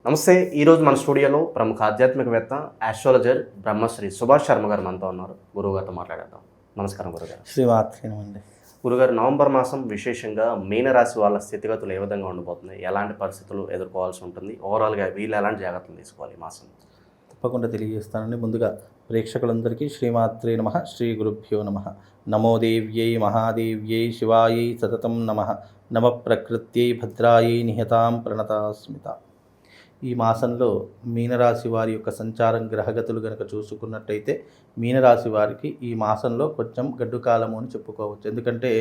నమస్తే. ఈరోజు మన స్టూడియోలో ప్రముఖ ఆధ్యాత్మికవేత్త ఆస్ట్రాలజర్ బ్రహ్మశ్రీ సుభాష్ శర్మ గారు మనతో ఉన్నారు. గురువుగారితో మాట్లాడేద్దాం. నమస్కారం గురుగారు. శ్రీమాత్రేనండి. గురుగారు, నవంబర్ మాసం విశేషంగా మీనరాశి వాళ్ళ స్థితిగతులు ఏ విధంగా ఉండబోతున్నాయి, ఎలాంటి పరిస్థితులు ఎదుర్కోవాల్సి ఉంటుంది, ఓవరాల్గా వీళ్ళు ఎలాంటి జాగ్రత్తలు తీసుకోవాలి ఈ మాసం? తప్పకుండా తెలియజేస్తానండి. ముందుగా ప్రేక్షకులందరికీ శ్రీమాత్రే నమః, శ్రీ గురుభ్యో నమః. నమో దేవ్యై మహాదేవ్యై శివాయై సతతం నమః. నమ ప్రకృత్యై భద్రాయై నిహతాం ప్రణతాస్మిత. ఈ మాసంలో మీనరాశి వారి యొక్క సంచారం గ్రహగతులు కనుక చూసుకున్నట్టయితే మీనరాశి వారికి ఈ మాసంలో కొంచెం గడ్డు కాలము అని చెప్పుకోవచ్చు. ఎందుకంటే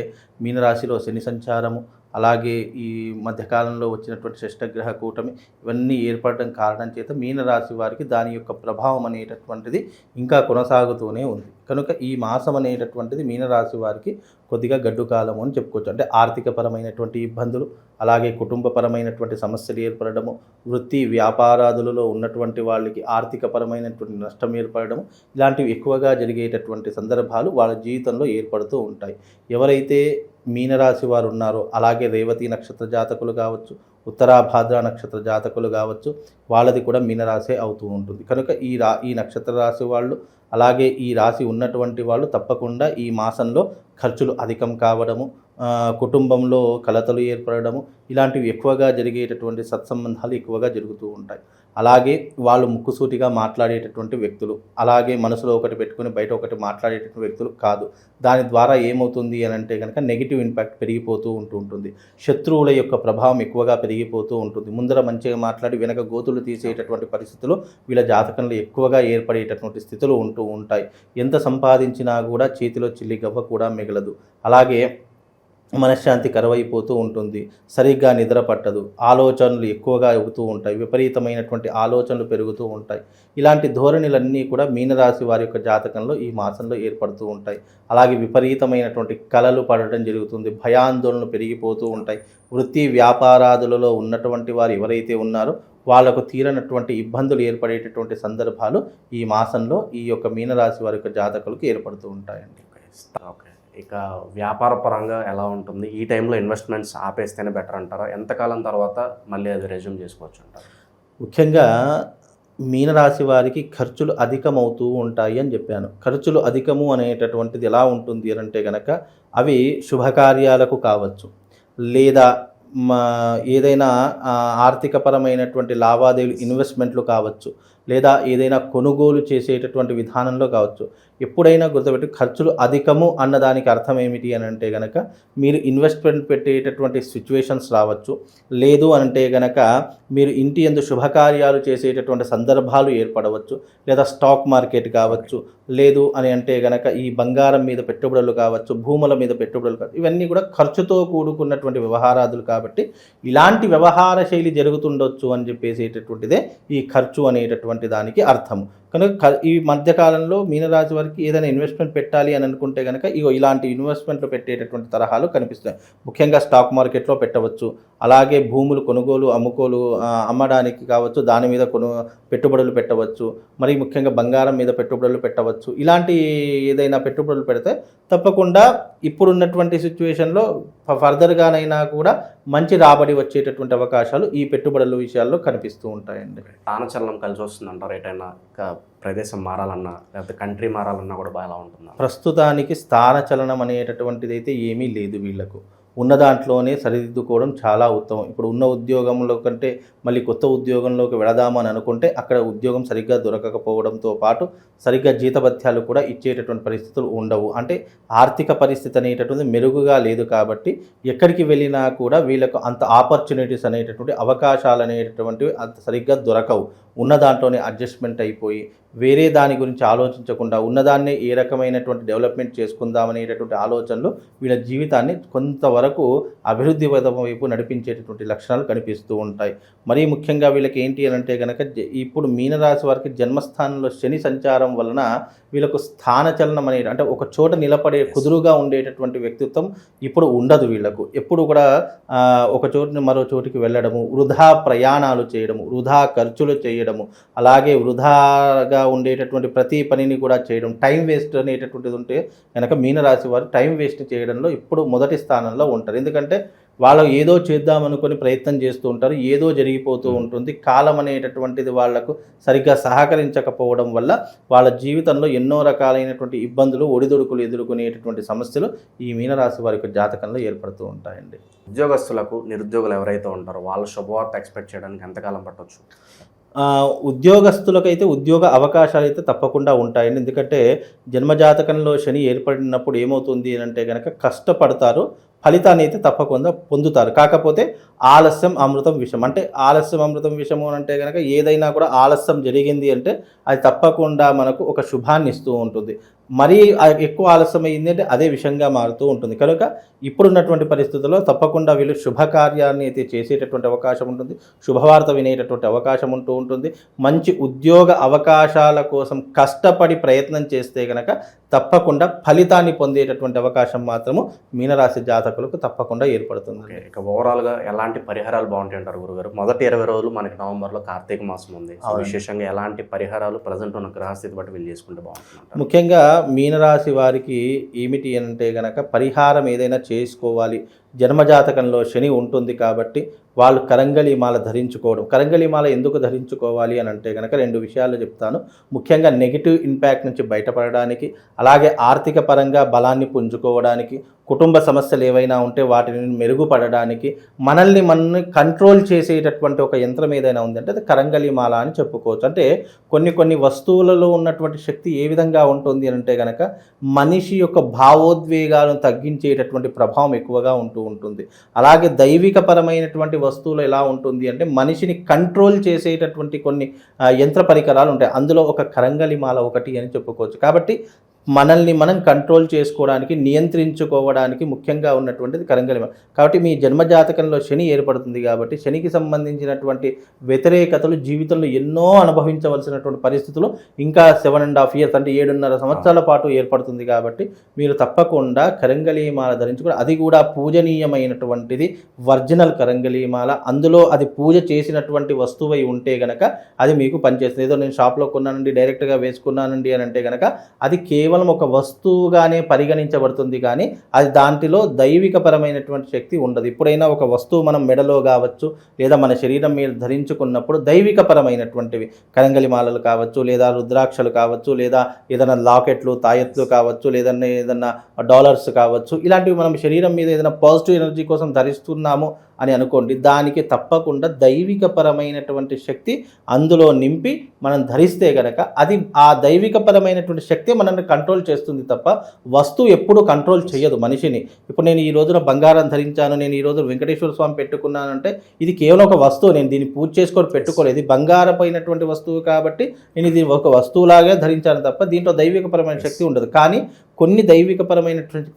మీనరాశిలో శని సంచారము, అలాగే ఈ మధ్యకాలంలో వచ్చినటువంటి షష్టగ్రహ కూటమి ఇవన్నీ ఏర్పడడం కారణం చేత మీనరాశి వారికి దాని యొక్క ప్రభావం అనేటటువంటిది ఇంకా కొనసాగుతూనే ఉంది. కనుక ఈ మాసం అనేటటువంటిది మీనరాశి వారికి కొద్దిగా గడ్డు కాలము అని చెప్పుకోవచ్చు. అంటే ఆర్థికపరమైనటువంటి ఇబ్బందులు, అలాగే కుటుంబపరమైనటువంటి సమస్యలు ఏర్పడము, వృత్తి వ్యాపారాదులలో ఉన్నటువంటి వాళ్ళకి ఆర్థికపరమైనటువంటి నష్టం ఏర్పడము, ఇలాంటివి ఎక్కువగా జరిగేటటువంటి సందర్భాలు వాళ్ళ జీవితంలో ఏర్పడుతూ ఉంటాయి. ఎవరైతే మీనరాశి వారు ఉన్నారో, అలాగే రేవతి నక్షత్ర జాతకులు కావచ్చు, ఉత్తరాభాద్ర నక్షత్ర జాతకులు కావచ్చు, వాళ్ళది కూడా మీనరాశి అవుతూ ఉంటుంది. కనుక ఈ నక్షత్ర రాశి వాళ్ళు, అలాగే ఈ రాశి ఉన్నటువంటి వాళ్ళు తప్పకుండా ఈ మాసంలో ఖర్చులు అధికం కావడము, కుటుంబంలో కలతలు ఏర్పడము, ఇలాంటివి ఎక్కువగా జరిగేటటువంటి సత్సంబంధాలు ఎక్కువగా జరుగుతూ ఉంటాయి. అలాగే వాళ్ళు ముక్కుసూటిగా మాట్లాడేటటువంటి వ్యక్తులు, అలాగే మనసులో ఒకటి పెట్టుకుని బయట ఒకటి మాట్లాడేటటువంటి వ్యక్తులు కాదు. దాని ద్వారా ఏమవుతుంది అని అంటే కనుక నెగిటివ్ ఇంపాక్ట్ పెరిగిపోతూ ఉంటుంది. శత్రువుల యొక్క ప్రభావం ఎక్కువగా పెరిగిపోతూ ఉంటుంది. ముందర మంచిగా మాట్లాడి వెనక గోతులు తీసేటటువంటి పరిస్థితులు వీళ్ళ జాతకంలో ఎక్కువగా ఏర్పడేటటువంటి స్థితులు ఉంటూ ఉంటాయి. ఎంత సంపాదించినా కూడా చేతిలో చిల్లి గవ్వ కూడా మిగలదు. అలాగే మనశ్శాంతి కరువైపోతూ ఉంటుంది. సరిగ్గా నిద్ర పట్టదు. ఆలోచనలు ఎక్కువగా అవుతూ ఉంటాయి. విపరీతమైనటువంటి ఆలోచనలు పెరుగుతూ ఉంటాయి. ఇలాంటి ధోరణులన్నీ కూడా మీనరాశి వారి యొక్క జాతకంలో ఈ మాసంలో ఏర్పడుతూ ఉంటాయి. అలాగే విపరీతమైనటువంటి కలలు పడటం జరుగుతుంది. భయాందోళనలు పెరిగిపోతూ ఉంటాయి. వృత్తి వ్యాపారాదులలో ఉన్నటువంటి వారు ఎవరైతే ఉన్నారో వాళ్ళకు తీరనటువంటి ఇబ్బందులు ఏర్పడేటటువంటి సందర్భాలు ఈ మాసంలో ఈ యొక్క మీనరాశి వారి యొక్క జాతకులకు ఏర్పడుతూ ఉంటాయండి. ఓకే. ఇక వ్యాపార పరంగా ఎలా ఉంటుంది? ఈ టైంలో ఇన్వెస్ట్మెంట్స్ ఆపేస్తేనే బెటర్ అంటారా? ఎంతకాలం తర్వాత మళ్ళీ అది రెజ్యూమ్ చేసుకోవచ్చు అంటారు? ముఖ్యంగా మీనరాశి వారికి ఖర్చులు అధికమవుతూ ఉంటాయి అని చెప్పాను. ఖర్చులు అధికము అనేటటువంటిది ఎలా ఉంటుంది అని అంటే కనుక అవి శుభకార్యాలకు కావచ్చు, లేదా ఏదైనా ఆర్థికపరమైనటువంటి లావాదేవీలు ఇన్వెస్ట్మెంట్లు కావచ్చు, లేదా ఏదైనా కొనుగోలు చేసేటటువంటి విధానంలో కావచ్చు. ఎప్పుడైనా గుర్తుపెట్టి ఖర్చులు అధికము అన్నదానికి అర్థం ఏమిటి అని అంటే కనుక మీరు ఇన్వెస్ట్మెంట్ పెట్టేటటువంటి సిచ్యువేషన్స్ రావచ్చు, లేదు అంటే కనుక మీరు ఇంటి యందు శుభకార్యాలు చేసేటటువంటి సందర్భాలు ఏర్పడవచ్చు, లేదా స్టాక్ మార్కెట్ కావచ్చు, లేదు అని అంటే కనుక ఈ బంగారం మీద పెట్టుబడులు కావచ్చు, భూముల మీద పెట్టుబడులు కావచ్చు. ఇవన్నీ కూడా ఖర్చుతో కూడుకున్నటువంటి వ్యవహారాదులు కాబట్టి ఇలాంటి వ్యవహార శైలి జరుగుతుండొచ్చు అని చెప్పేసేటటువంటిదే ఈ ఖర్చు అనేటటువంటి దానికి అర్థము. కనుక ఈ మధ్యకాలంలో మీనరాశి వారికి ఏదైనా ఇన్వెస్ట్మెంట్ పెట్టాలి అని అనుకుంటే కనుక ఇలాంటి ఇన్వెస్ట్మెంట్లు పెట్టేటటువంటి తరహాలు కనిపిస్తాయి. ముఖ్యంగా స్టాక్ మార్కెట్లో పెట్టవచ్చు, అలాగే భూములు కొనుగోలు అమ్మడానికి కావచ్చు, దాని మీద పెట్టుబడులు పెట్టవచ్చు, మరి ముఖ్యంగా బంగారం మీద పెట్టుబడులు పెట్టవచ్చు. ఇలాంటి ఏదైనా పెట్టుబడులు పెడితే తప్పకుండా ఇప్పుడున్నటువంటి సిచ్యువేషన్లో ఫర్దర్గానైనా కూడా మంచి రాబడి వచ్చేటటువంటి అవకాశాలు ఈ పెట్టుబడుల విషయాల్లో కనిపిస్తూ ఉంటాయండి. స్థానచలనం కలిసి వస్తుందంటారు? ఎటైనా ప్రదేశం మారాలన్నా, లేకపోతే కంట్రీ మారాలన్నా కూడా బాగా ఉంటుంది? ప్రస్తుతానికి స్థానచలనం అనేటటువంటిది అయితే ఏమీ లేదు. వీళ్లకు ఉన్న దాంట్లోనే సరిదిద్దుకోవడం చాలా ఉత్తమం. ఇప్పుడు ఉన్న ఉద్యోగంలో కంటే మళ్ళీ కొత్త ఉద్యోగంలోకి వెళదామని అనుకుంటే అక్కడ ఉద్యోగం సరిగ్గా దొరకకపోవడంతో పాటు సరిగ్గా జీతభత్యాలు కూడా ఇచ్చేటటువంటి పరిస్థితులు ఉండవు. అంటే ఆర్థిక పరిస్థితి అనేటటువంటి మెరుగుగా లేదు కాబట్టి ఎక్కడికి వెళ్ళినా కూడా వీళ్ళకు అంత ఆపర్చునిటీస్ అనేటటువంటి అవకాశాలు అనేటటువంటివి అంత సరిగ్గా దొరకవు. ఉన్న దాంట్లోనే అడ్జస్ట్మెంట్ అయిపోయి వేరే దాని గురించి ఆలోచించకుండా ఉన్నదాన్నే ఏ రకమైనటువంటి డెవలప్మెంట్ చేసుకుందామనేటటువంటి ఆలోచనలు వీళ్ళ జీవితాన్ని కొంతవరకు అభివృద్ధి వైపు నడిపించేటటువంటి లక్షణాలు కనిపిస్తూ ఉంటాయి. మరీ ముఖ్యంగా వీళ్ళకి ఏంటి అని అంటే కనుక ఇప్పుడు మీనరాశి వారికి జన్మస్థానంలో శని సంచారం వలన వీళ్ళకు స్థానచలనం అనేది, అంటే ఒక చోట నిలబడే కుదురుగా ఉండేటటువంటి వ్యక్తిత్వం ఇప్పుడు ఉండదు. వీళ్ళకు ఎప్పుడు కూడా ఒక చోటుని మరో చోటికి వెళ్ళడము, వృధా ప్రయాణాలు చేయడము, వృధా ఖర్చులు చేయడము, అలాగే వృధాగా ఉండేటటువంటి ప్రతి పనిని కూడా చేయడం, టైం వేస్ట్ అనేటటువంటిది ఉంటే కనుక మీనరాశి వారు టైం వేస్ట్ చేయడంలో ఇప్పుడు మొదటి స్థానంలో ఉంటారు. ఎందుకంటే వాళ్ళు ఏదో చేద్దాం అనుకుని ప్రయత్నం చేస్తూ ఉంటారు, ఏదో జరిగిపోతూ ఉంటుంది. కాలం అనేటటువంటిది వాళ్లకు సరిగ్గా సహకరించకపోవడం వల్ల వాళ్ళ జీవితంలో ఎన్నో రకాలైనటువంటి ఇబ్బందులు, ఒడిదుడుకులు ఎదుర్కొనేటటువంటి సమస్యలు ఈ మీనరాశి వారి యొక్క జాతకంలో ఏర్పడుతూ ఉంటాయండి. ఉద్యోగస్తులకు, నిరుద్యోగులు ఎవరైతే ఉంటారో వాళ్ళ శుభవార్త ఎక్స్పెక్ట్ చేయడానికి ఎంతకాలం పట్టవచ్చు? ఉద్యోగస్తులకైతే ఉద్యోగ అవకాశాలు అయితే తప్పకుండా ఉంటాయండి. ఎందుకంటే జన్మజాతకంలో శని ఏర్పడినప్పుడు ఏమవుతుంది అని అంటే కనుక కష్టపడతారు, ఫలితాన్ని అయితే తప్పకుండా పొందుతారు. కాకపోతే ఆలస్యం అమృతం విషం, అంటే ఆలస్యం అమృతం విషము అని అంటే కనుక ఏదైనా కూడా ఆలస్యం జరిగింది అంటే అది తప్పకుండా మనకు ఒక శుభాన్ని ఇస్తూ ఉంటుంది. మరీ ఎక్కువ ఆలస్యం అయింది అంటే అదే విషయంగా మారుతూ ఉంటుంది. కనుక ఇప్పుడున్నటువంటి పరిస్థితుల్లో తప్పకుండా వీళ్ళు శుభకార్యాన్ని అయితే చేసేటటువంటి అవకాశం ఉంటుంది, శుభవార్త వినేటటువంటి అవకాశం ఉంటూ ఉంటుంది. మంచి ఉద్యోగ అవకాశాల కోసం కష్టపడి ప్రయత్నం చేస్తే కనుక తప్పకుండా ఫలితాన్ని పొందేటటువంటి అవకాశం మాత్రము మీనరాశి జాతకులకు తప్పకుండా ఏర్పడుతుంది. ఇక ఓవరాల్గా ఎలాంటి పరిహారాలు బాగుంటాయి అంటారు గురుగారు? మొదటి 20 రోజులు మనకి నవంబర్లో కార్తీక మాసం ఉంది. విశేషంగా ఎలాంటి పరిహారాలు ప్రజెంట్ ఉన్న గ్రహస్థితి బట్టి వీళ్ళు చేసుకుంటే బాగుంటుంది? ముఖ్యంగా మీనరాశి వారికి ఏమిటి అంటే గనక పరిహారం ఏదైనా చేసుకోవాలి. జన్మజాతకంలో శని ఉంటుంది కాబట్టి వాళ్ళు కరంగలి మాల ధరించుకోవడం. కరంగలి మాల ఎందుకు ధరించుకోవాలి అని అంటే కనుక 2 విషయాలు చెప్తాను. ముఖ్యంగా నెగిటివ్ ఇంపాక్ట్ నుంచి బయటపడడానికి, అలాగే ఆర్థిక పరంగా బలాన్ని పుంజుకోవడానికి, కుటుంబ సమస్యలు ఏవైనా ఉంటే వాటిని మెరుగుపడడానికి, మనల్ని కంట్రోల్ చేసేటటువంటి ఒక యంత్రం ఏదైనా ఉందంటే అది కరంగలి మాల అని చెప్పుకోవచ్చు. అంటే కొన్ని వస్తువులలో ఉన్నటువంటి శక్తి ఏ విధంగా ఉంటుంది అంటే కనుక మనిషి యొక్క భావోద్వేగాలను తగ్గించేటటువంటి ప్రభావం ఎక్కువగా ఉంటుంది. అలాగే దైవికపరమైనటువంటి వస్తువులు ఎలా ఉంటుంది అంటే మనిషిని కంట్రోల్ చేసేటటువంటి కొన్ని యంత్ర పరికరాలు ఉంటాయి. అందులో ఒక కరంగలి మాల ఒకటి అని చెప్పుకోవచ్చు. కాబట్టి మనల్ని మనం కంట్రోల్ చేసుకోవడానికి, నియంత్రించుకోవడానికి ముఖ్యంగా ఉన్నటువంటిది కరంగలి మాల. కాబట్టి మీ జన్మజాతకంలో శని ఏర్పడుతుంది కాబట్టి శనికి సంబంధించినటువంటి వ్యతిరేకతలు జీవితంలో ఎన్నో అనుభవించవలసినటువంటి పరిస్థితులు ఇంకా 7.5 years అంటే 7.5 సంవత్సరాల పాటు ఏర్పడుతుంది. కాబట్టి మీరు తప్పకుండా కరంగలి మాల ధరించుకుని, అది కూడా పూజనీయమైనటువంటిది ఒరిజినల్ కరంగలి మాల, అందులో అది పూజ చేసినటువంటి వస్తువై ఉంటే గనక అది మీకు పనిచేస్తుంది. ఏదో నేను షాప్లో కొన్నానండి, డైరెక్ట్గా వేసుకున్నానండి అని అంటే కనుక అది కేవలం ఒక వస్తువుగానే పరిగణించబడుతుంది, కానీ అది దాంట్లో దైవికపరమైనటువంటి శక్తి ఉండదు. ఇప్పుడైనా ఒక వస్తువు మనం మెడలో కావచ్చు లేదా మన శరీరం మీద ధరించుకున్నప్పుడు దైవికపరమైనటువంటివి కరంగలి మాలలు కావచ్చు, లేదా రుద్రాక్షలు కావచ్చు, లేదా ఏదైనా లాకెట్లు, తాయెత్తులు కావచ్చు, లేదన్నా ఏదన్నా డాలర్స్ కావచ్చు, ఇలాంటివి మనం శరీరం మీద ఏదైనా పాజిటివ్ ఎనర్జీ కోసం ధరిస్తున్నాము అని అనుకోండి, దానికి తప్పకుండా దైవికపరమైనటువంటి శక్తి అందులో నింపి మనం ధరిస్తే గనక అది ఆ దైవికపరమైనటువంటి శక్తి మనల్ని కంట్రోల్ చేస్తుంది తప్ప వస్తువు ఎప్పుడూ కంట్రోల్ చేయదు మనిషిని. ఇప్పుడు నేను ఈ రోజున బంగారం ధరించాను, నేను ఈ రోజు వెంకటేశ్వర స్వామి పెట్టుకున్నానంటే ఇది కేవలం ఒక వస్తువు, నేను దీన్ని పూజ చేసుకొని పెట్టుకోలేదు. ఇది బంగారపైనటువంటి వస్తువు కాబట్టి నేను ఇది ఒక వస్తువులాగే ధరించాను తప్ప దీంట్లో దైవికపరమైన శక్తి ఉండదు. కానీ కొన్ని దైవికపరమైనటువంటి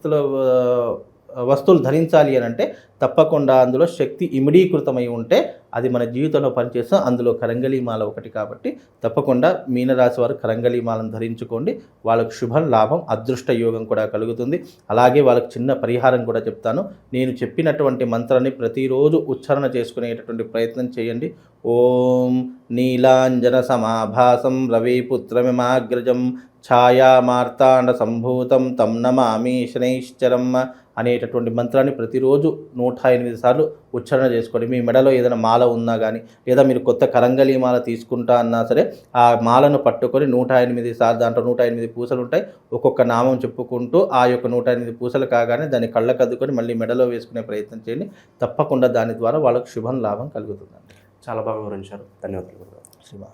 వస్తువులు ధరించాలి అని అంటే తప్పకుండా అందులో శక్తి ఇమిడీకృతమై ఉంటే అది మన జీవితంలో పనిచేస్తాం. అందులో కరంగలి మాల ఒకటి కాబట్టి తప్పకుండా మీనరాశి వారు కరంగలి మాలను ధరించుకోండి. వాళ్ళకు శుభం, లాభం, అదృష్ట యోగం కూడా కలుగుతుంది. అలాగే వాళ్ళకి చిన్న పరిహారం కూడా చెప్తాను. నేను చెప్పినటువంటి మంత్రాన్ని ప్రతిరోజు ఉచ్చారణ చేసుకునేటటువంటి ప్రయత్నం చేయండి. ఓం నీలాంజన సమాభాసం రవిపుత్రమిమాగ్రజం ఛాయా మార్తాండ సంభూతం తం నమామి శనైశ్చరం అనేటటువంటి మంత్రాన్ని ప్రతిరోజు 108 సార్లు ఉచ్చారణ చేసుకోండి. మీ మెడలో ఏదైనా మాల ఉన్నా కానీ, లేదా మీరు కొత్త కరంగలి మాల తీసుకుంటా అన్నా సరే ఆ మాలను పట్టుకొని 108 సార్లు, దాంట్లో 108 పూసలు ఉంటాయి, ఒక్కొక్క నామం చెప్పుకుంటూ ఆ యొక్క 108 పూసలు కాగానే దాన్ని కళ్ళకద్దుకొని మళ్ళీ మెడలో వేసుకునే ప్రయత్నం చేయండి. తప్పకుండా దాని ద్వారా వాళ్ళకు శుభం, లాభం కలుగుతుందండి. చాలా బాగా వివరించారు. ధన్యవాదాలు. శ్రీమా.